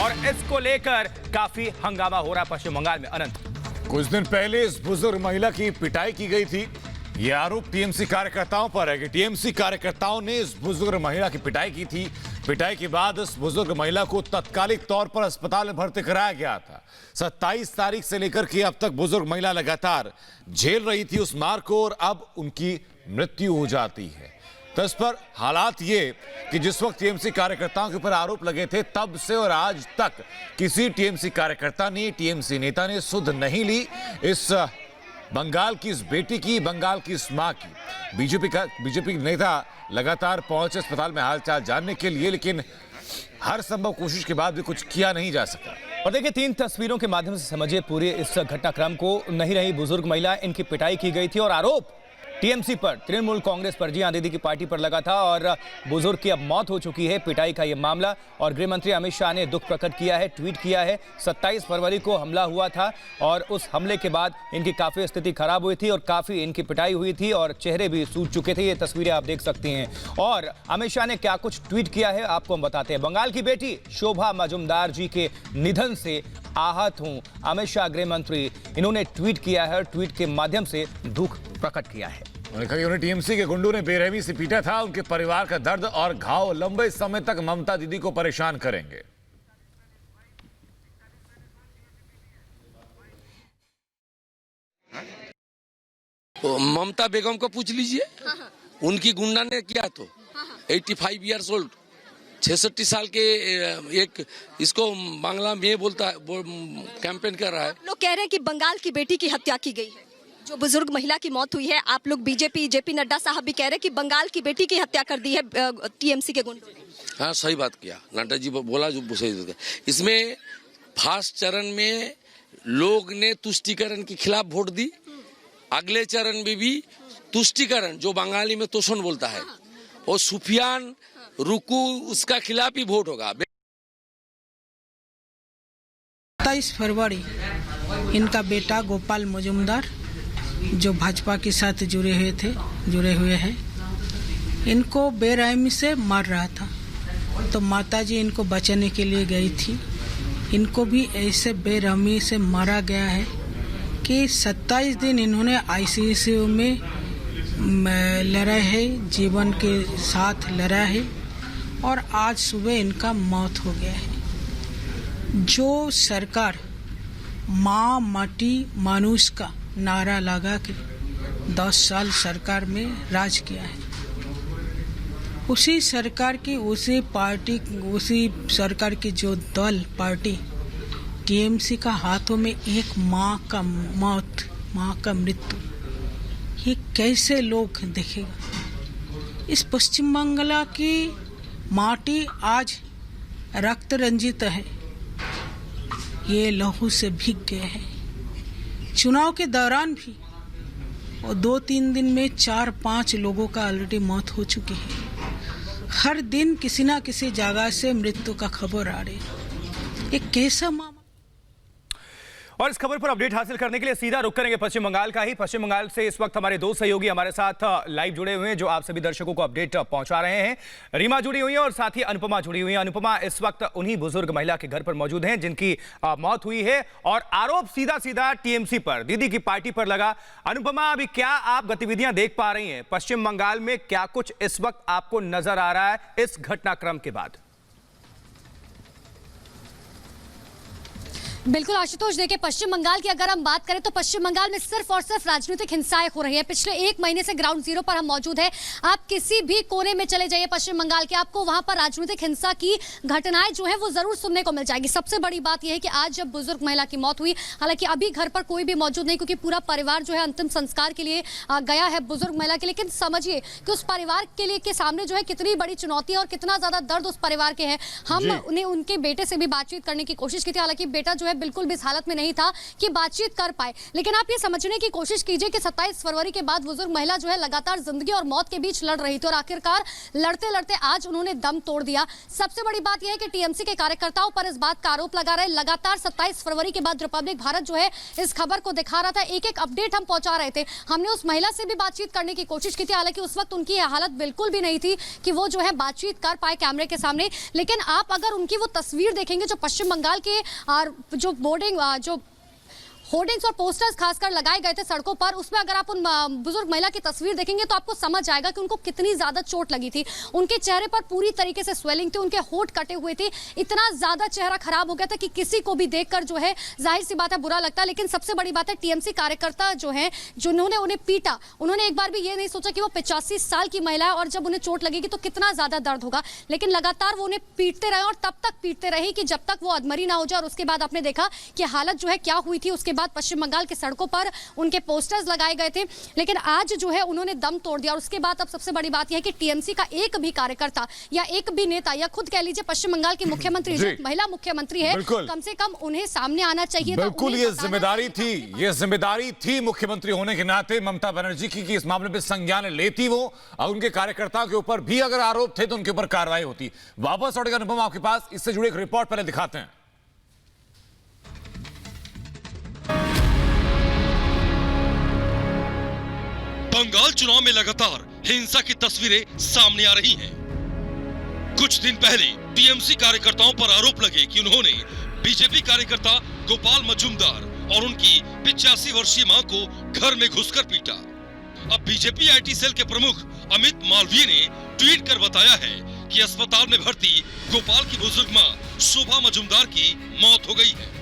और इसको लेकर काफी हंगामा हो रहा पश्चिम बंगाल में। अनंत, कुछ दिन पहले इस बुजुर्ग महिला की पिटाई की गई थी। यह आरोप टीएमसी कार्यकर्ताओं पर है कि टीएमसी कार्यकर्ताओं ने इस बुजुर्ग महिला की पिटाई की थी। पिटाई के बाद इस बुजुर्ग महिला को तत्कालिक तौर पर अस्पताल में भर्ती कराया गया था। 27 तारीख से लेकर के अब तक बुजुर्ग महिला लगातार झेल रही थी उस मार को और अब उनकी मृत्यु हो जाती है। तो इस पर हालात ये कि जिस वक्त टीएमसी कार्यकर्ताओं के ऊपर आरोप लगे थे तब से और आज तक किसी टीएमसी कार्यकर्ता ने, टीएमसी नेता ने सुध नहीं ली इस बंगाल की इस बेटी की, बंगाल की इस मां की। बीजेपी नेता लगातार पहुंचे अस्पताल में हालचाल जानने के लिए, लेकिन हर संभव कोशिश के बाद भी कुछ किया नहीं जा सका। और देखिए 3 तस्वीरों के माध्यम से समझिए पूरे इस घटनाक्रम को। नहीं रही बुजुर्ग महिला, इनकी पिटाई की गई थी और आरोप टीएमसी पर, तृणमूल कांग्रेस पर, जी हां, दीदी की पार्टी पर लगा था और बुजुर्ग की अब मौत हो चुकी है। पिटाई का यह मामला और गृह मंत्री अमित शाह ने दुख प्रकट किया है, ट्वीट किया है। 27 फरवरी को हमला हुआ था और उस हमले के बाद इनकी काफी स्थिति खराब हुई थी और काफी इनकी पिटाई हुई थी और चेहरे भी सूज चुके थे। ये तस्वीरें आप देख सकती हैं। और अमित शाह ने क्या कुछ ट्वीट किया है आपको हम बताते हैं। बंगाल की बेटी शोभा मजुमदार जी के निधन से आहत हूं, अमित शाह गृह मंत्री, इन्होंने ट्वीट किया है। ट्वीट के माध्यम से दुख प्रकट किया है। उन्होंने कहा कि उन्हें टीएमसी के गुंडों ने बेरहमी से पीटा था। उनके परिवार का दर्द और घाव लंबे समय तक ममता दीदी को परेशान करेंगे। ममता बेगम को पूछ लीजिए, उनकी गुंडा ने किया तो 85 ईयर्स ओल्ड, 66 साल के एक, इसको बांग्ला में बोलता है, कैंपेन कर रहा है। लोग कह रहे हैं कि बंगाल की बेटी की हत्या की गई है, जो बुजुर्ग महिला की मौत हुई है। आप लोग बीजेपी, जेपी नड्डा साहब भी कह रहे हैं कि बंगाल की बेटी की हत्या कर दी है टीएमसी के गुंडों ने। हाँ, सही बात किया नड्डा जी, बोला जो सही। इसमें फर्स्ट चरण में लोग ने तुष्टीकरण के खिलाफ वोट दी, अगले चरण में भी तुष्टीकरण, जो बंगाली में तोषण बोलता है, और सुफियान रुकू, उसका खिलाफ ही वोट होगा। 27 फरवरी इनका बेटा गोपाल मजुमदार, जो भाजपा के साथ जुड़े हुए हैं, इनको बेरहमी से मार रहा था। तो माताजी इनको बचाने के लिए गई थी। इनको भी ऐसे बेरहमी से मारा गया है कि 27 दिन इन्होंने आईसीयू में लड़ा है, जीवन के साथ लड़ा है और आज सुबह इनका मौत हो गया है। जो सरकार माँ माटी मानुष का नारा लगा के 10 साल सरकार में राज किया है, उसी सरकार की, उसी पार्टी, उसी सरकार की जो दल पार्टी टीएमसी का हाथों में एक माँ का मौत, माँ का मृत्यु, ये कैसे लोग देखेगा। इस पश्चिम बंगाल की माटी आज रक्त रंजित है, ये लहू से भीग गए हैं। चुनाव के दौरान भी और 2-3 दिन में 4-5 लोगों का ऑलरेडी मौत हो चुकी है। हर दिन किसी ना किसी जगह से मृत्यु का खबर आ रही है। ये कैसा मामला। और इस खबर पर अपडेट हासिल करने के लिए सीधा रुख करेंगे पश्चिम बंगाल का ही। पश्चिम बंगाल से इस वक्त हमारे 2 सहयोगी हमारे साथ लाइव जुड़े हुए हैं, जो आप सभी दर्शकों को अपडेट पहुंचा रहे हैं। रीमा जुड़ी हुई है और साथ ही अनुपमा जुड़ी हुई है। अनुपमा इस वक्त उन्हीं बुजुर्ग महिला के घर पर मौजूद हैं जिनकी मौत हुई है और आरोप सीधा टीएमसी पर, दीदी की पार्टी पर लगा। अनुपमा, अभी क्या आप गतिविधियां देख पा रही हैं पश्चिम बंगाल में? क्या कुछ इस वक्त आपको नजर आ रहा है इस घटनाक्रम के बाद? बिल्कुल आशुतोष, देखिए पश्चिम बंगाल की अगर हम बात करें तो पश्चिम बंगाल में सिर्फ और सिर्फ राजनीतिक हिंसाएं हो रही है। पिछले 1 महीने से ग्राउंड जीरो पर हम मौजूद हैं। आप किसी भी कोने में चले जाइए पश्चिम बंगाल के, आपको वहां पर राजनीतिक हिंसा की घटनाएं जो है वो जरूर सुनने को मिल जाएगी। सबसे बड़ी बात यह है कि आज जब बुजुर्ग महिला की मौत हुई, हालांकि अभी घर पर कोई भी मौजूद नहीं क्योंकि पूरा परिवार जो है अंतिम संस्कार के लिए गया है बुजुर्ग महिला के। लेकिन समझिए कि उस परिवार के लिए के सामने जो है कितनी बड़ी चुनौती है और कितना ज्यादा दर्द उस परिवार के है। हम उन्हें उनके बेटे से भी बातचीत करने की कोशिश की थी, हालांकि बेटा जो है है बिल्कुल भी इस हालत में नहीं था कि बातचीत कर पाए। लेकिन आप ये समझने की कोशिश कीजिए कि 27 फरवरी के बाद बुजुर्ग महिला जो है लगातार जिंदगी और मौत के बीच लड़ रही थी और आखिरकार लड़ते लड़ते आज उन्होंने दम तोड़ दिया। सबसे बड़ी बात यह है कि टीएमसी के कार्यकर्ताओं पर इस बात का आरोप लगा रहे, लगातार 27 फरवरी के बाद रिपब्लिक भारत जो है इस खबर को दिखा रहा था, एक एक अपडेट हम पहुंचा रहे थे। हमने उस महिला से भी बातचीत करने की कोशिश की थी, हालांकि उस वक्त उनकी हालत बिल्कुल भी नहीं थी कि वो जो है बातचीत कर पाए कैमरे के सामने। लेकिन आप अगर उनकी वो तस्वीर देखेंगे जो पश्चिम बंगाल के जो बोर्डिंग जो होर्डिंग्स और पोस्टर्स खासकर लगाए गए थे सड़कों पर, उसमें अगर आप उन बुजुर्ग महिला की तस्वीर देखेंगे तो आपको समझ आएगा कि उनको कितनी ज्यादा चोट लगी थी। उनके चेहरे पर पूरी तरीके से स्वेलिंग थी, उनके होंठ कटे हुए थे, इतना ज्यादा चेहरा खराब हो गया था कि किसी को भी देखकर जो है जाहिर सी बात है बुरा लगता है। लेकिन सबसे बड़ी बात है टीएमसी कार्यकर्ता जो है जिन्होंने उन्हें पीटा, उन्होंने एक बार भी ये नहीं सोचा कि वो 85 साल की महिला है और जब उन्हें चोट लगेगी तो कितना ज्यादा दर्द होगा। लेकिन लगातार वो उन्हें पीटते रहे और तब तक पीटते रहे कि जब तक वो अधमरी ना हो जाए। और उसके बाद आपने देखा कि हालत जो है क्या हुई थी। उसके बाद पश्चिम बंगाल सड़कों पर उनके पोस्टर्स लगाए गए थे, लेकिन आज जो है उन्होंने दम तोड़ दिया। और उसके बाद अब सबसे बड़ी बात यह है कि टीएमसी का एक भी कार्यकर्ता या एक भी नेता या खुद कह लीजिए पश्चिम बंगाल की मुख्यमंत्री जो महिला मुख्यमंत्री है, कम से कम उन्हें सामने आना चाहिए। बिल्कुल ये जिम्मेदारी थी मुख्यमंत्री होने के नाते ममता बनर्जी की कि इस मामले में संज्ञान लेती वो, और उनके कार्यकर्ताओं के ऊपर भी अगर आरोप थे तो उनके ऊपर कार्रवाई होती। वापस लौटेगा अनुपम आपके पास, इससे जुड़ी एक रिपोर्ट पहले दिखाते हैं। बंगाल चुनाव में लगातार हिंसा की तस्वीरें सामने आ रही हैं। कुछ दिन पहले टीएमसी कार्यकर्ताओं पर आरोप लगे कि उन्होंने बीजेपी कार्यकर्ता गोपाल मजूमदार और उनकी 85 वर्षीय मां को घर में घुसकर पीटा। अब बीजेपी आईटी सेल के प्रमुख अमित मालवीय ने ट्वीट कर बताया है कि अस्पताल में भर्ती गोपाल की बुजुर्ग मां शोभा मजूमदार की मौत हो गई है।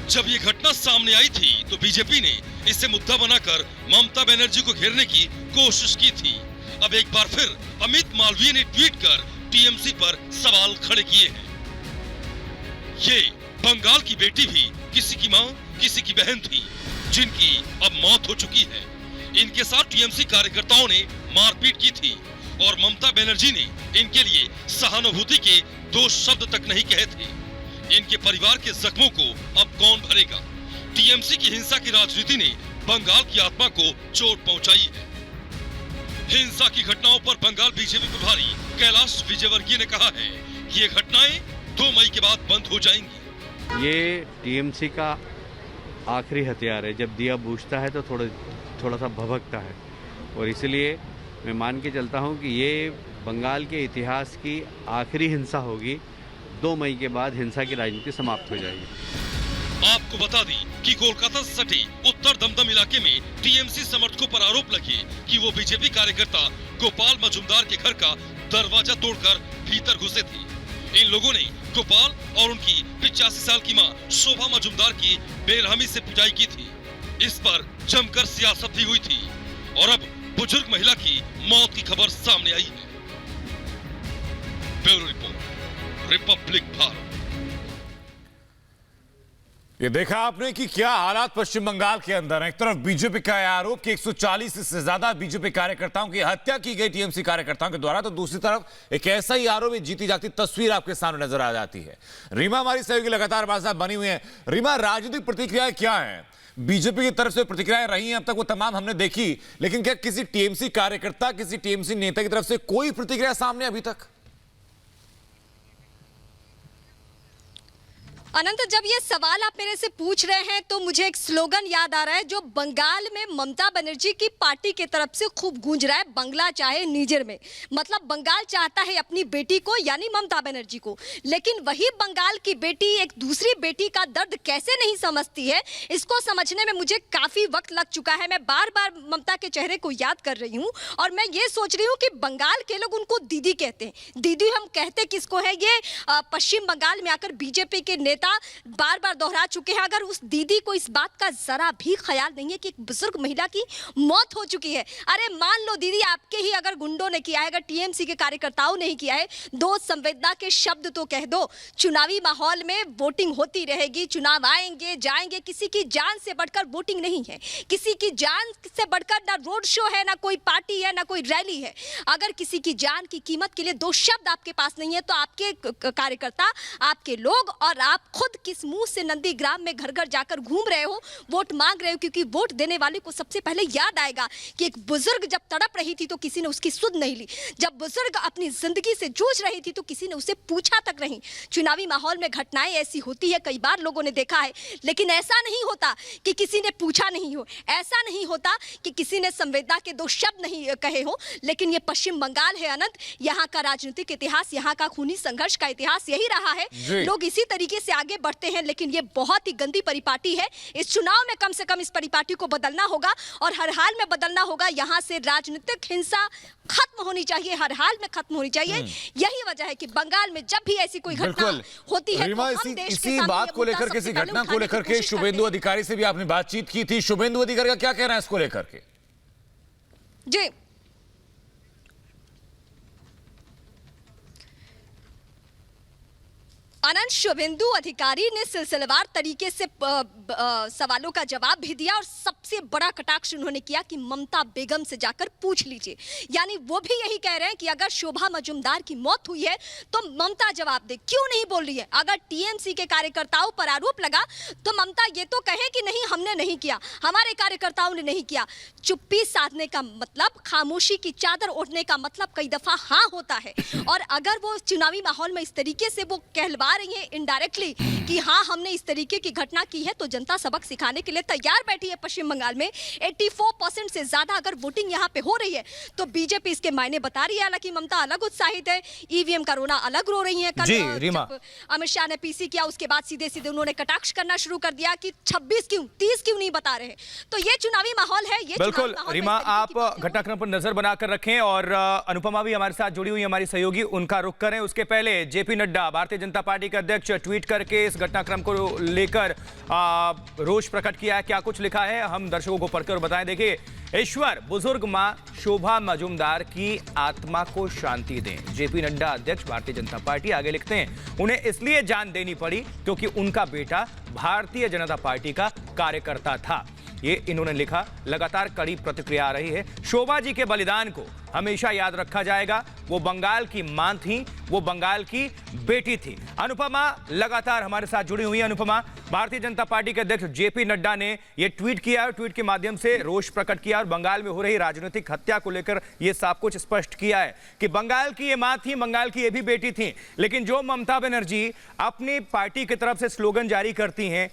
जब ये घटना सामने आई थी तो बीजेपी ने इसे मुद्दा बनाकर ममता बनर्जी को घेरने की कोशिश की थी। अब एक बार फिर अमित मालवीय ने ट्वीट कर टीएमसी पर सवाल खड़े किए हैं। ये बंगाल की बेटी भी किसी की मां, किसी की बहन थी, जिनकी अब मौत हो चुकी है। इनके साथ टीएमसी कार्यकर्ताओं ने मारपीट की थी और ममता बनर्जी ने इनके लिए सहानुभूति के 2 शब्द तक नहीं कहे थे। इनके परिवार के जख्मों को अब कौन भरेगा? टीएमसी की हिंसा की राजनीति ने बंगाल की आत्मा को चोट पहुंचाई है। हिंसा की घटनाओं पर बंगाल बीजेपी प्रभारी कैलाश विजयवर्गीय ने कहा है कि ये घटनाएं 2 मई के बाद बंद हो जाएंगी। ये टीएमसी का आखिरी हथियार है। जब दिया बुझता है तो थोड़ा सा भभकता है, और इसलिए मैं मान के चलता हूँ कि ये बंगाल के इतिहास की आखिरी हिंसा होगी। 2 मई के बाद हिंसा की राजनीति समाप्त हो जाएगी। आपको बता दें कि कोलकाता से सटे उत्तर दमदम इलाके में टीएमसी समर्थकों पर आरोप लगे कि वो बीजेपी कार्यकर्ता गोपाल मजूमदार के घर का दरवाजा तोड़कर भीतर घुसे थे। इन लोगों ने गोपाल और उनकी 85 साल की मां शोभा मजूमदार की बेरहमी से पिटाई की थी। इस पर जमकर सियासत भी हुई थी और अब बुजुर्ग महिला की मौत की खबर सामने आई है। Bureau report, Republic Bharat. ये देखा आपने कि क्या हालात पश्चिम बंगाल के अंदर है। एक तरफ बीजेपी का आरोप कि 140 से ज्यादा बीजेपी कार्यकर्ताओं की हत्या की गई टीएमसी कार्यकर्ताओं के द्वारा, तो दूसरी तरफ एक ऐसा ही आरोप, जीती जागती तस्वीर आपके सामने नजर आ जाती है। रीमा हमारी सहयोगी लगातार हमारे साथ बनी हुई है। रीमा, राजनीतिक प्रतिक्रियाएं क्या है? बीजेपी की तरफ से प्रतिक्रियाएं रही हैं अब तक, वो तमाम हमने देखी, लेकिन क्या किसी टीएमसी कार्यकर्ता, किसी टीएमसी नेता की तरफ से कोई प्रतिक्रिया सामने अभी तक? अनंत, जब ये सवाल आप मेरे से पूछ रहे हैं तो मुझे एक स्लोगन याद आ रहा है जो बंगाल में ममता बनर्जी की पार्टी के तरफ से खूब गूंज रहा है, बंगला चाहे नीजर में। मतलब बंगाल चाहता है अपनी बेटी को, यानी ममता बनर्जी को, लेकिन वही बंगाल की बेटी एक दूसरी बेटी का दर्द कैसे नहीं समझती है, इसको समझने में मुझे काफी वक्त लग चुका है। मैं बार बार ममता के चेहरे को याद कर रही हूँ और मैं ये सोच रही हूँ कि बंगाल के लोग उनको दीदी कहते हैं। दीदी हम कहते किसको है? ये पश्चिम बंगाल में आकर बीजेपी के नेता बार बार दोहरा चुके हैं। अगर उस दीदी को इस बात का जरा भी ख्याल नहीं है कि एक बुजुर्ग महिला की मौत हो चुकी है, अरे मान लो दीदी आपके ही अगर गुंडों ने किया है, अगर टीएमसी के कार्यकर्ताओं ने ही किया है, 2 संवेदना के शब्द तो कह दो। चुनावी माहौल में वोटिंग होती रहेगी, चुनाव आएंगे जाएंगे, किसी की जान से बढ़कर वोटिंग नहीं है, किसी की जान से बढ़कर ना रोड शो है, ना कोई पार्टी है, ना कोई रैली है। अगर किसी की जान की कीमत के लिए 2 शब्द आपके पास नहीं है तो आपके कार्यकर्ता, आपके लोग और आप खुद किस मुंह से नंदीग्राम में घर घर जाकर घूम रहे हो, वोट मांग रहे हो, क्योंकि वोट देने वाले को सबसे पहले याद आएगा कि एक बुजुर्ग जब तड़प रही थी तो किसी ने उसकी सुध नहीं ली, जब बुजुर्ग अपनी जिंदगी से जूझ रही थी तो किसी ने उसे पूछा तक नहीं। चुनावी माहौल में घटनाएं ऐसी होती है, कई बार लोगों ने देखा है, लेकिन ऐसा नहीं होता कि किसी ने पूछा नहीं हो, ऐसा नहीं होता कि किसी ने संवेदना के दो शब्द नहीं कहे हो। लेकिन ये पश्चिम बंगाल है अनंत, यहाँ का राजनीतिक इतिहास, यहाँ का खूनी संघर्ष का इतिहास यही रहा है। लोग इसी तरीके से आगे बढ़ते हैं, लेकिन ये बहुत ही गंदी परिपाटी है। इस चुनाव में कम से कम इस परिपाटी को बदलना होगा और हर हाल में बदलना होगा। यहाँ से राजनीतिक हिंसा खत्म होनी चाहिए, हर हाल में खत्म होनी चाहिए। यही वजह है कि बंगाल में जब भी ऐसी कोई घटना होती है, रीमा, इसी बात को लेकर के, इसी घटना को लेकर के शुभेंदु अधिकारी से भी आपने बातचीत की थी। शुभेंदु अधिकारी का क्या कहना है इसको लेकर के? जी, अनंत, शुभेंदु अधिकारी ने सिलसिलेवार तरीके से सवालों का जवाब भी दिया और सबसे बड़ा कटाक्ष उन्होंने किया कि ममता बेगम से जाकर पूछ लीजिए। यानी वो भी यही कह रहे हैं कि अगर शोभा मजुमदार की मौत हुई है तो ममता जवाब दे, क्यों नहीं बोल रही है? अगर टीएमसी के कार्यकर्ताओं पर आरोप लगा तो ममता ये तो कहे कि नहीं, हमने नहीं किया, हमारे कार्यकर्ताओं ने नहीं किया। चुप्पी साधने का मतलब, खामोशी की चादर ओढ़ने का मतलब कई दफा हाँ होता है। और अगर वो चुनावी माहौल में इस तरीके से वो कहलवा रही है इनडायरेक्टली कि हाँ हमने इस तरीके की घटना की है, तो जनता सबक सिखाने के लिए तैयार बैठी है। पश्चिम बंगाल में 84% से ज्यादा अगर वोटिंग यहाँ पे हो रही है तो बीजेपी इसके मायने बता रही है। हालांकि ममता अलग उत्साहित है, ईवीएम का रोना अलग रो रही है। कल अमित शाह ने पीसी किया, उसके बाद सीधे सीधे उन्होंने कटाक्ष करना शुरू कर दिया कि 26 क्यों 30 क्यों नहीं बता रहे। तो ये चुनावी माहौल है। ये बिल्कुल रीमा, आप घटनाक्रम पर नजर बनाकर रखें और अनुपमा भी हमारे साथ जुड़ी हुई हमारी सहयोगी, उनका रुख करें। उसके पहले जेपी नड्डा, भारतीय जनता पार्टी के अध्यक्ष, ट्वीट करके इस घटनाक्रम को लेकर रोष प्रकट किया है। क्या कुछ लिखा है हम दर्शकों को पढ़कर बताएं। देखिए, ईश्वर बुजुर्ग मां शोभा मजुमदार की आत्मा को शांति दें। जेपी नड्डा, अध्यक्ष, भारतीय जनता पार्टी, आगे लिखते हैं, उन्हें इसलिए जान देनी पड़ी क्योंकि उनका बेटा भारतीय जनता पार्टी का कार्यकर्ता था। ये इन्होंने लिखा। लगातार कड़ी प्रतिक्रिया आ रही है। शोभा जी के बलिदान को हमेशा याद रखा जाएगा। वो बंगाल की मां थी, वो बंगाल की बेटी थी। अनुपमा लगातार हमारे साथ जुड़ी हुई है। अनुपमा, भारतीय जनता पार्टी के अध्यक्ष जेपी नड्डा ने ये ट्वीट किया है, ट्वीट के माध्यम से रोष प्रकट किया और बंगाल में हो रही राजनीतिक हत्या को लेकर ये सब कुछ स्पष्ट किया है कि बंगाल की ये मां थी, बंगाल की ये भी बेटी थी। लेकिन जो ममता बनर्जी अपनी पार्टी की तरफ से स्लोगन जारी करती हैं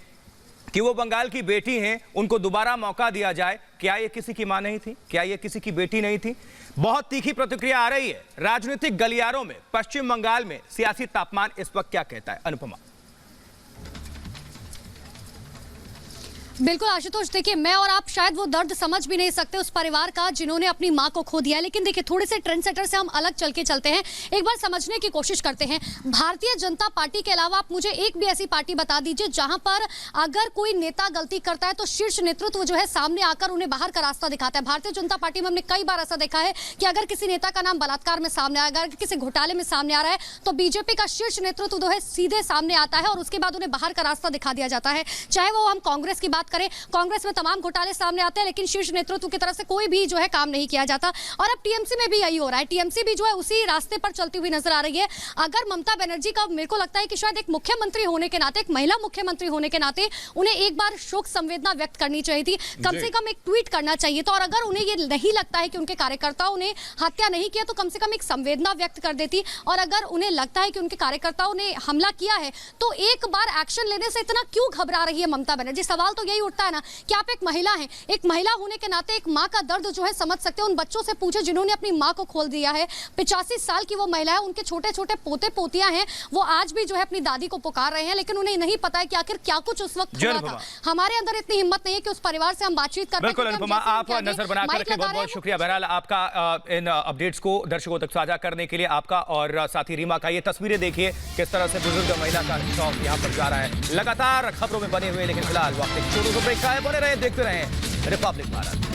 कि वो बंगाल की बेटी हैं, उनको दोबारा मौका दिया जाए, क्या ये किसी की मां नहीं थी? क्या ये किसी की बेटी नहीं थी? बहुत तीखी प्रतिक्रिया आ रही है राजनीतिक गलियारों में। पश्चिम बंगाल में सियासी तापमान इस वक्त क्या कहता है? अनुपमा। बिल्कुल आशुतोष, देखिए मैं और आप शायद वो दर्द समझ भी नहीं सकते उस परिवार का जिन्होंने अपनी मां को खो दिया। लेकिन देखिए, थोड़े से ट्रेंड सेटर से हम अलग चल के चलते हैं, एक बार समझने की कोशिश करते हैं। भारतीय जनता पार्टी के अलावा आप मुझे एक भी ऐसी पार्टी बता दीजिए जहां पर अगर कोई नेता गलती करता है तो शीर्ष नेतृत्व जो है सामने आकर उन्हें बाहर का रास्ता दिखाता है। भारतीय जनता पार्टी में हमने कई बार ऐसा देखा है कि अगर किसी नेता का नाम बलात्कार में सामने आएगा, अगर किसी घोटाले में सामने आ रहा है, तो बीजेपी का शीर्ष नेतृत्व जो है सीधे सामने आता है और उसके बाद उन्हें बाहर का रास्ता दिखा दिया जाता है। चाहे वो हम कांग्रेस की बात करें, कांग्रेस में तमाम घोटाले सामने आते हैं लेकिन शीर्ष नेतृत्व की तरफ से कोई भी जो है काम नहीं किया जाता। और अब टीएमसी में भी यही हो रहा है। टीएमसी भी जो है उसी रास्ते पर चलती हुई नजर आ रही है। अगर ममता बनर्जी का, मेरे को लगता है कि शायद एक मुख्यमंत्री होने के नाते, एक महिला मुख्यमंत्री होने के नाते उन्हें एक बार शोक संवेदना व्यक्त करनी चाहिए थी, कम से कम एक ट्वीट करना चाहिए था। और अगर उन्हें ये नहीं लगता है कि उनके कार्यकर्ताओं ने हत्या नहीं किया तो कम से कम एक संवेदना व्यक्त कर देती। और अगर उन्हें लगता है कि उनके कार्यकर्ताओं ने हमला किया है तो एक बार एक्शन लेने से इतना क्यों घबरा रही है ममता बनर्जी? सवाल तो यही उठता है ना कि आप एक महिला हैं, एक महिला होने के नाते एक मां का दर्द जो है समझ सकते हैं। उन बच्चों से पूछे जिन्होंने अपनी मां को खोल दिया है। 85 साल की वो महिला है, उनके छोटे छोटे पोते पोतियां हैं, वो आज भी जो है अपनी दादी को पुकार रहे हैं, लेकिन उन्हें नहीं पता है कि आखिर क्या कुछ उस वक्त हुआ था। हमारे अंदर इतनी हिम्मत नहीं है कि उस परिवार से हम बातचीत कर पाएं। बिल्कुल अनुपमा, आप नजर बनाकर रखें। बहुत बहुत शुक्रिया बहरहाल आपका इन अपडेट्स को दर्शकों तक साझा करने के लिए, आपका और साथी रीमा का। ये तस्वीरें देखिए किस तरह से बुजुर्ग महिला का शौक यहाँ पर जा रहा है। लगातार खबरों में बने हुए, लेकिन फिलहाल वक्त एक छोटे से ब्रेक का है। बने रहे, देखते रहे रिपब्लिक भारत।